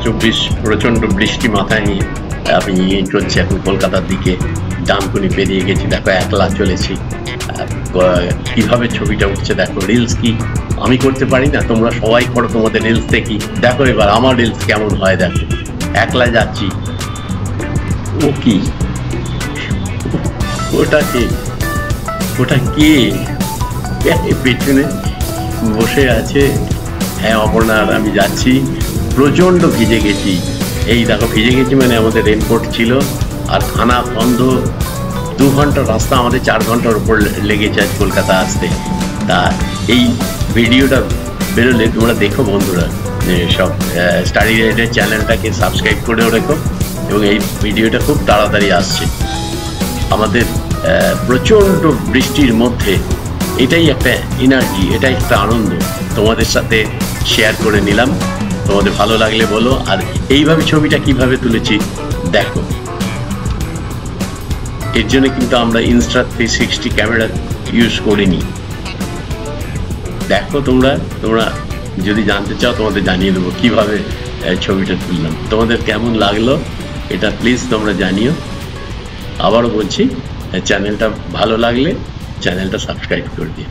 চব্বিশ প্রচন্ড বৃষ্টি মাথায় নিয়ে আমি চলছি এখন কলকাতার দিকে। ডানকুনি পেরিয়ে গেছি, দেখো একলা চলেছি। কিভাবে ছবিটা উঠছে দেখো। রিলস কি আমি করতে পারি না? তোমরা সবাই করো, তোমাদের রিলস দেখি। দেখো এবার আমার রিলস কেমন হয় দেখো। একলা যাচ্ছি। ও কি, ওটা কে? ওটা কে পেছনে বসে আছে? হ্যাঁ, অপর্ণা আর আমি যাচ্ছি। প্রচন্ড ভিজে গেছি। এই দেখো ভিজে গেছি মানে আমাদের রেনকোট ছিল। আর খানা বন্ধ। 2 ঘন্টার রাস্তা, আমাদের 4 ঘন্টার উপর লেগেছে আজ কলকাতা আসতে। তা এই ভিডিওটা বেরোলে তোমরা দেখো বন্ধুরা, সব স্টাডি রাইডের চ্যানেলটাকে সাবস্ক্রাইব করেও রেখো। এবং এই ভিডিওটা খুব তাড়াতাড়ি আসছে। আমাদের প্রচণ্ড বৃষ্টির মধ্যে এটাই একটা এনার্জি, এটাই একটা আনন্দ তোমাদের সাথে শেয়ার করে নিলাম। তোমাদের ভালো লাগলে বলো। আর এইভাবে ছবিটা কিভাবে তুলেছি দেখো। এর জন্য কিন্তু আমরা Insta360 ক্যামেরা ইউজ করিনি। দেখো তোমরা যদি জানতে চাও তোমাদের জানিয়ে দেবো কিভাবে ছবিটা তুললাম। তোমাদের কেমন লাগলো এটা প্লিজ তোমরা জানিও। আবারও বলছি, চ্যানেলটা ভালো লাগলে চ্যানেলটা সাবস্ক্রাইব করে দিও।